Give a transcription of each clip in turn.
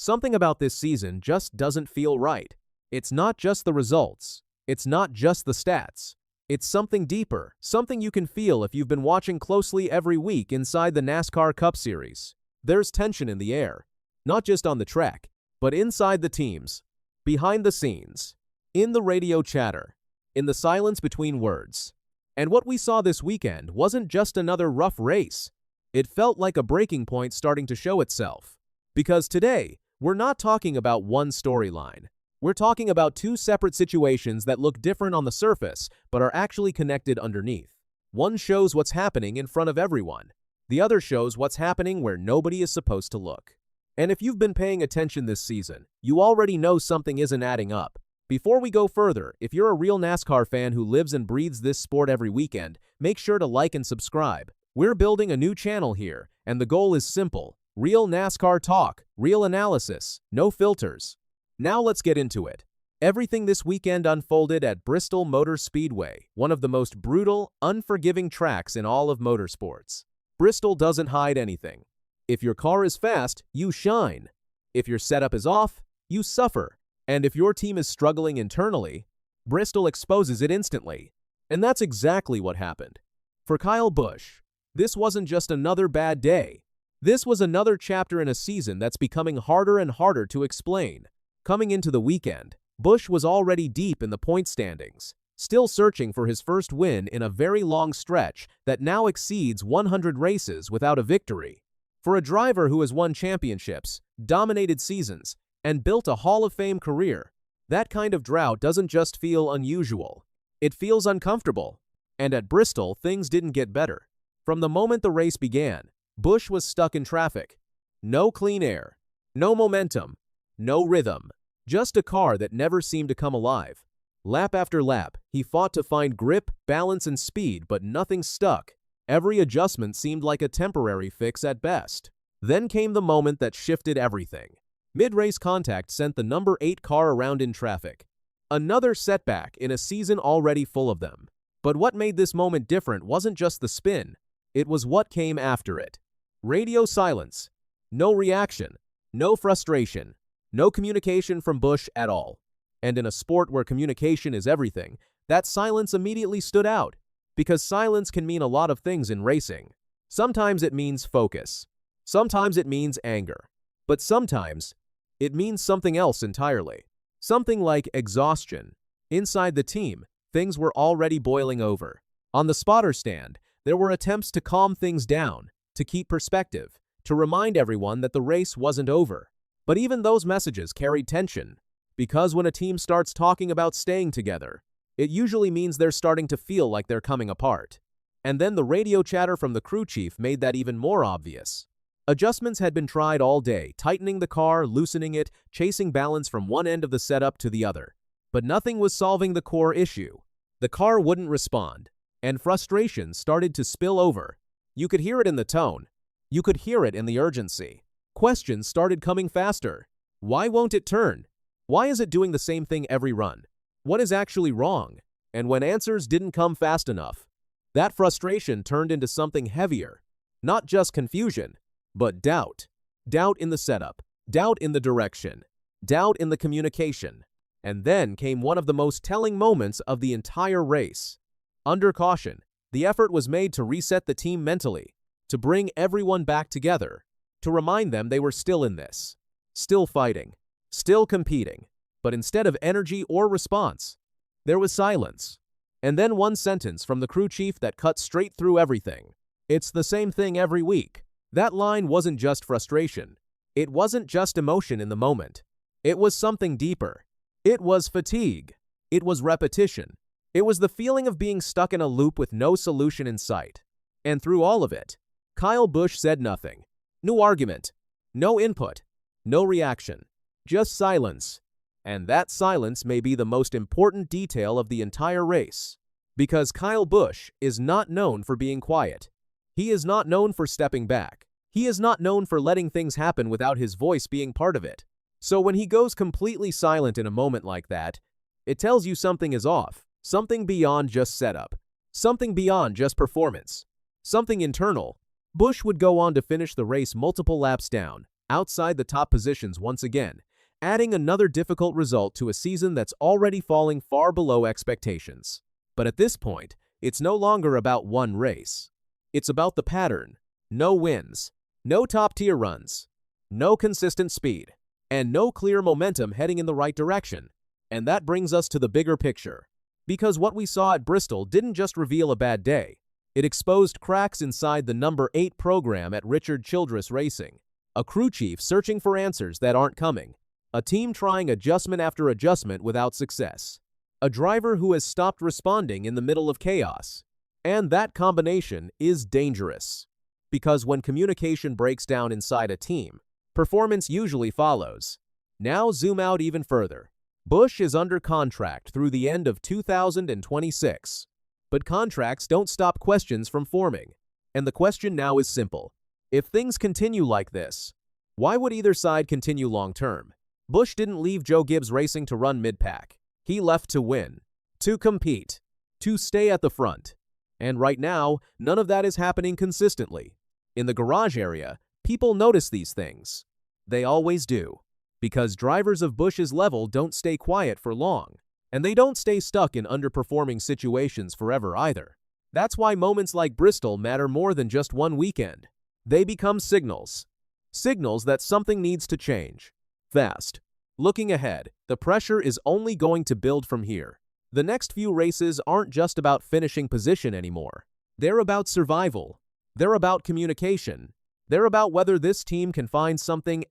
Something about this season just doesn't feel right. It's not just the results. It's not just the stats. It's something deeper, something you can feel if you've been watching closely every week inside the NASCAR Cup Series. There's tension in the air, not just on the track, but inside the teams, behind the scenes, in the radio chatter, in the silence between words. And what we saw this weekend wasn't just another rough race. It felt like a breaking point starting to show itself. Because today, we're not talking about one storyline. We're talking about two separate situations that look different on the surface, but are actually connected underneath. One shows what's happening in front of everyone. The other shows what's happening where nobody is supposed to look. And if you've been paying attention this season, you already know something isn't adding up. Before we go further, if you're a real NASCAR fan who lives and breathes this sport every weekend, make sure to like and subscribe. We're building a new channel here, and the goal is simple. Real NASCAR talk, real analysis, no filters. Now let's get into it. Everything this weekend unfolded at Bristol Motor Speedway, one of the most brutal, unforgiving tracks in all of motorsports. Bristol doesn't hide anything. If your car is fast, you shine. If your setup is off, you suffer. And if your team is struggling internally, Bristol exposes it instantly. And that's exactly what happened. For Kyle Busch, this wasn't just another bad day. This was another chapter in a season that's becoming harder and harder to explain. Coming into the weekend, Busch was already deep in the point standings, still searching for his first win in a very long stretch that now exceeds 100 races without a victory. For a driver who has won championships, dominated seasons, and built a Hall of Fame career, that kind of drought doesn't just feel unusual. It feels uncomfortable. And at Bristol, things didn't get better. From the moment the race began, Busch was stuck in traffic. No clean air, no momentum, no rhythm, just a car that never seemed to come alive. Lap after lap, he fought to find grip, balance, and speed, but nothing stuck. Every adjustment seemed like a temporary fix at best. Then came the moment that shifted everything. Mid-race contact sent the number 8 car around in traffic. Another setback in a season already full of them. But what made this moment different wasn't just the spin. It was what came after it. Radio silence. No reaction. No frustration. No communication from Busch at all. And in a sport where communication is everything, that silence immediately stood out. Because silence can mean a lot of things in racing. Sometimes it means focus. Sometimes it means anger. But sometimes it means something else entirely. Something like exhaustion. Inside the team, things were already boiling over. On the spotter stand, there were attempts to calm things down, to keep perspective, to remind everyone that the race wasn't over. But even those messages carried tension, because when a team starts talking about staying together, it usually means they're starting to feel like they're coming apart. And then the radio chatter from the crew chief made that even more obvious. Adjustments had been tried all day, tightening the car, loosening it, chasing balance from one end of the setup to the other. But nothing was solving the core issue. The car wouldn't respond, and frustration started to spill over. You could hear it in the tone. You could hear it in the urgency. Questions started coming faster. Why won't it turn? Why is it doing the same thing every run? What is actually wrong? And when answers didn't come fast enough, that frustration turned into something heavier. Not just confusion, but doubt. Doubt in the setup. Doubt in the direction. Doubt in the communication. And then came one of the most telling moments of the entire race. Under caution, the effort was made to reset the team mentally, to bring everyone back together, to remind them they were still in this, still fighting, still competing. But instead of energy or response, there was silence. And then one sentence from the crew chief that cut straight through everything. It's the same thing every week. That line wasn't just frustration. It wasn't just emotion in the moment. It was something deeper. It was fatigue. It was repetition. It was the feeling of being stuck in a loop with no solution in sight. And through all of it, Kyle Busch said nothing. No argument. No input. No reaction. Just silence. And that silence may be the most important detail of the entire race. Because Kyle Busch is not known for being quiet. He is not known for stepping back. He is not known for letting things happen without his voice being part of it. So when he goes completely silent in a moment like that, it tells you something is off. Something beyond just setup. Something beyond just performance. Something internal. Busch would go on to finish the race multiple laps down, outside the top positions once again, adding another difficult result to a season that's already falling far below expectations. But at this point, it's no longer about one race. It's about the pattern. No wins, no top-tier runs, no consistent speed, and no clear momentum heading in the right direction. And that brings us to the bigger picture. Because what we saw at Bristol didn't just reveal a bad day. It exposed cracks inside the number 8 program at Richard Childress Racing. A crew chief searching for answers that aren't coming. A team trying adjustment after adjustment without success. A driver who has stopped responding in the middle of chaos. And that combination is dangerous. Because when communication breaks down inside a team, performance usually follows. Now zoom out even further. Busch is under contract through the end of 2026. But contracts don't stop questions from forming. And the question now is simple. If things continue like this, why would either side continue long-term? Busch didn't leave Joe Gibbs Racing to run mid-pack. He left to win, to compete, to stay at the front. And right now, none of that is happening consistently. In the garage area, people notice these things. They always do. Because drivers of Busch's level don't stay quiet for long. And they don't stay stuck in underperforming situations forever either. That's why moments like Bristol matter more than just one weekend. They become signals. Signals that something needs to change. Fast. Looking ahead, the pressure is only going to build from here. The next few races aren't just about finishing position anymore. They're about survival. They're about communication. They're about whether this team can find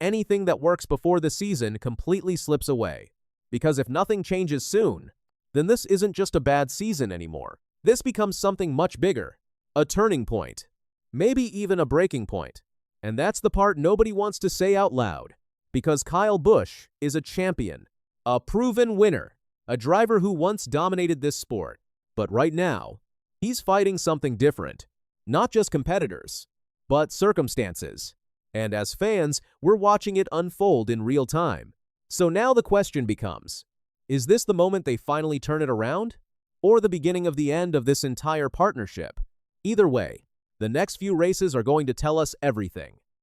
anything that works before the season completely slips away. Because if nothing changes soon, then this isn't just a bad season anymore. This becomes something much bigger. A turning point. Maybe even a breaking point. And that's the part nobody wants to say out loud. Because Kyle Busch is a champion. A proven winner. A driver who once dominated this sport. But right now, he's fighting something different. Not just competitors, but circumstances. And as fans, we're watching it unfold in real time. So now the question becomes, is this the moment they finally turn it around? Or the beginning of the end of this entire partnership? Either way, the next few races are going to tell us everything.